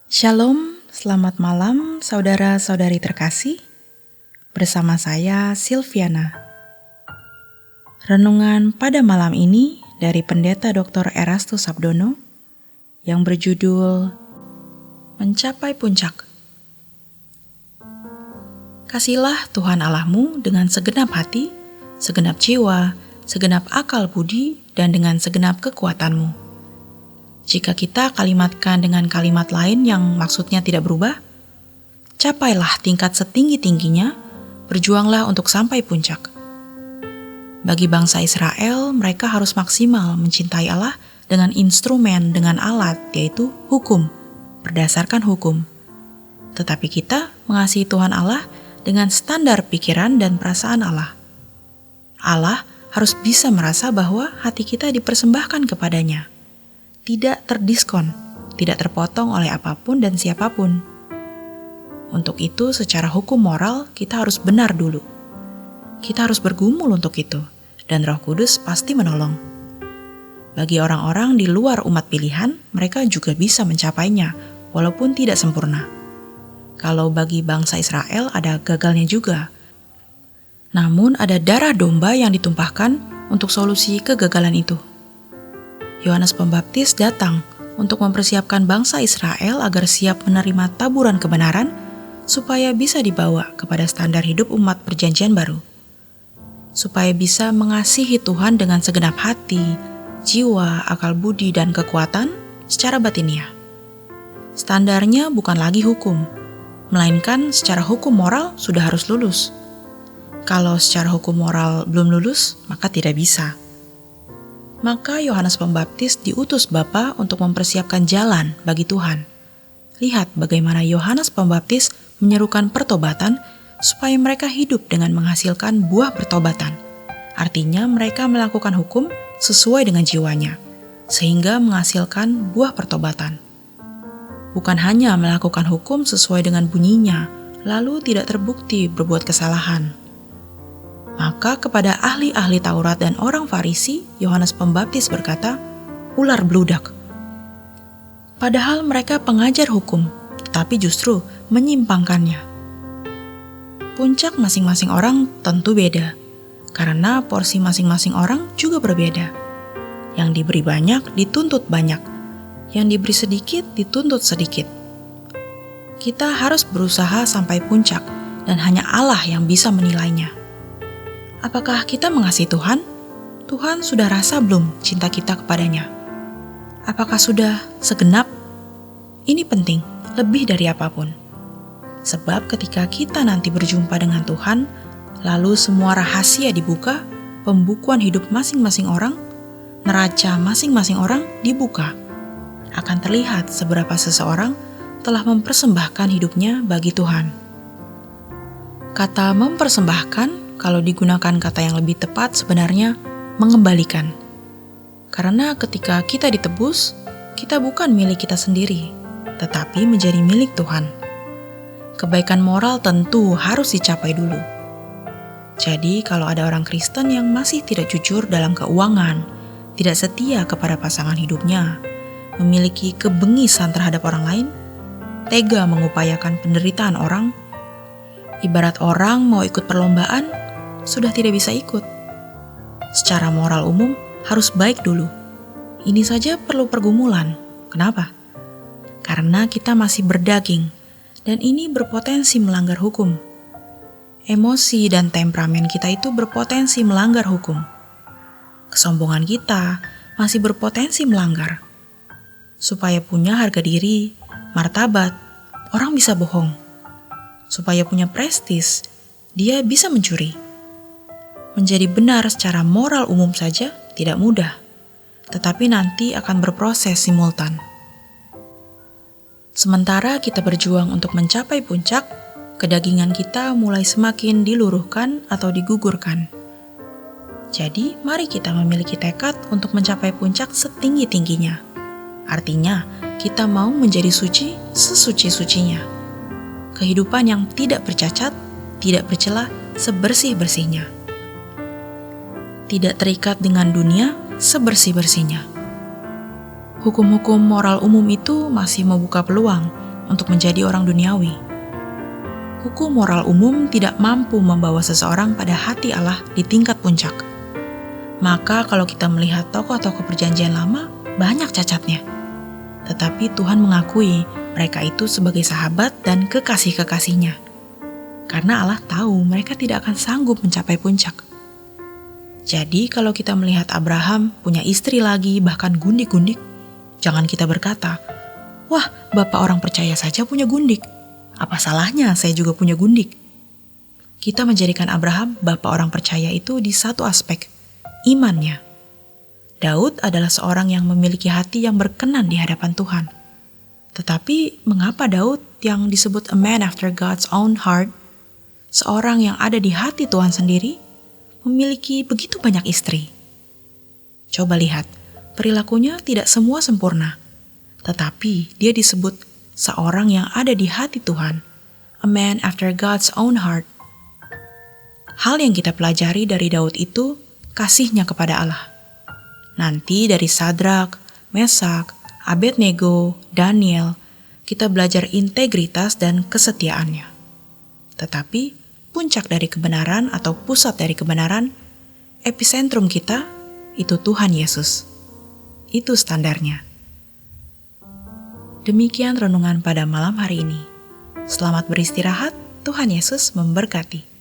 Shalom, selamat malam saudara-saudari terkasih. Bersama saya Silviana. Renungan pada malam ini dari Pendeta Dr. Erastus Sabdono yang berjudul Mencapai Puncak. Kasihilah Tuhan Allahmu dengan segenap hati, segenap jiwa, segenap akal budi, dan dengan segenap kekuatanmu. Jika kita kalimatkan dengan kalimat lain yang maksudnya tidak berubah, capailah tingkat setinggi-tingginya, berjuanglah untuk sampai puncak. Bagi bangsa Israel, mereka harus maksimal mencintai Allah dengan instrumen, dengan alat, yaitu hukum, berdasarkan hukum. Tetapi kita mengasihi Tuhan Allah dengan standar pikiran dan perasaan Allah. Allah harus bisa merasa bahwa hati kita dipersembahkan kepadanya. Tidak terdiskon, tidak terpotong oleh apapun dan siapapun. Untuk itu, secara hukum moral, kita harus benar dulu. Kita harus bergumul untuk itu, dan Roh Kudus pasti menolong. Bagi orang-orang di luar umat pilihan, mereka juga bisa mencapainya, walaupun tidak sempurna. Kalau bagi bangsa Israel, ada gagalnya juga. Namun, ada darah domba yang ditumpahkan untuk solusi kegagalan itu. Yohanes Pembaptis datang untuk mempersiapkan bangsa Israel agar siap menerima taburan kebenaran supaya bisa dibawa kepada standar hidup umat perjanjian baru. Supaya bisa mengasihi Tuhan dengan segenap hati, jiwa, akal budi, dan kekuatan secara batiniah. Standarnya bukan lagi hukum, melainkan secara hukum moral sudah harus lulus. Kalau secara hukum moral belum lulus, maka tidak bisa. Maka Yohanes Pembaptis diutus Bapa untuk mempersiapkan jalan bagi Tuhan. Lihat bagaimana Yohanes Pembaptis menyerukan pertobatan supaya mereka hidup dengan menghasilkan buah pertobatan. Artinya mereka melakukan hukum sesuai dengan jiwanya, sehingga menghasilkan buah pertobatan. Bukan hanya melakukan hukum sesuai dengan bunyinya, lalu tidak terbukti berbuat kesalahan. Maka kepada ahli-ahli Taurat dan orang Farisi, Yohanes Pembaptis berkata, ular beludak. Padahal mereka pengajar hukum, tetapi justru menyimpangkannya. Puncak masing-masing orang tentu beda, karena porsi masing-masing orang juga berbeda. Yang diberi banyak dituntut banyak, yang diberi sedikit dituntut sedikit. Kita harus berusaha sampai puncak, dan hanya Allah yang bisa menilainya. Apakah kita mengasihi Tuhan? Tuhan sudah rasa belum cinta kita kepadanya? Apakah sudah segenap? Ini penting, lebih dari apapun. Sebab ketika kita nanti berjumpa dengan Tuhan, lalu semua rahasia dibuka, pembukuan hidup masing-masing orang, neraca masing-masing orang dibuka. Akan terlihat seberapa seseorang telah mempersembahkan hidupnya bagi Tuhan. Kata mempersembahkan, kalau digunakan kata yang lebih tepat sebenarnya mengembalikan. Karena ketika kita ditebus, kita bukan milik kita sendiri, tetapi menjadi milik Tuhan. Kebaikan moral tentu harus dicapai dulu. Jadi kalau ada orang Kristen yang masih tidak jujur dalam keuangan, tidak setia kepada pasangan hidupnya, memiliki kebengisan terhadap orang lain, tega mengupayakan penderitaan orang, ibarat orang mau ikut perlombaan, sudah tidak bisa ikut. Secara moral umum harus baik dulu. Ini saja perlu pergumulan. Kenapa? Karena kita masih berdaging, dan ini berpotensi melanggar hukum. Emosi dan temperamen kita itu berpotensi melanggar hukum. Kesombongan kita masih berpotensi melanggar. Supaya punya harga diri, martabat, orang bisa bohong. Supaya punya prestis, dia bisa mencuri. Menjadi benar secara moral umum saja tidak mudah, tetapi nanti akan berproses simultan. Sementara kita berjuang untuk mencapai puncak, kedagingan kita mulai semakin diluruhkan atau digugurkan. Jadi, mari kita memiliki tekad untuk mencapai puncak setinggi-tingginya. Artinya, kita mau menjadi suci sesuci-sucinya. Kehidupan yang tidak bercacat, tidak bercela, sebersih-bersihnya. Tidak terikat dengan dunia, sebersih-bersihnya. Hukum-hukum moral umum itu masih membuka peluang, untuk menjadi orang duniawi. Hukum moral umum tidak mampu membawa seseorang pada hati Allah di tingkat puncak. Maka kalau kita melihat tokoh-tokoh perjanjian lama, banyak cacatnya. Tetapi Tuhan mengakui mereka itu sebagai sahabat dan kekasih-kekasihnya. Karena Allah tahu mereka tidak akan sanggup mencapai puncak. Jadi kalau kita melihat Abraham punya istri lagi, bahkan gundik-gundik, jangan kita berkata, "Wah, bapak orang percaya saja punya gundik. Apa salahnya saya juga punya gundik?" Kita menjadikan Abraham bapak orang percaya itu di satu aspek, imannya. Daud adalah seorang yang memiliki hati yang berkenan di hadapan Tuhan. Tetapi mengapa Daud yang disebut a man after God's own heart, seorang yang ada di hati Tuhan sendiri, memiliki begitu banyak istri? Coba lihat, perilakunya tidak semua sempurna, tetapi dia disebut seorang yang ada di hati Tuhan, a man after God's own heart. Hal yang kita pelajari dari Daud itu kasihnya kepada Allah. Nanti dari Sadrak, Mesak, Abednego, Daniel, kita belajar integritas dan kesetiaannya. Tetapi puncak dari kebenaran atau pusat dari kebenaran, epicentrum kita, itu Tuhan Yesus. Itu standarnya. Demikian renungan pada malam hari ini. Selamat beristirahat, Tuhan Yesus memberkati.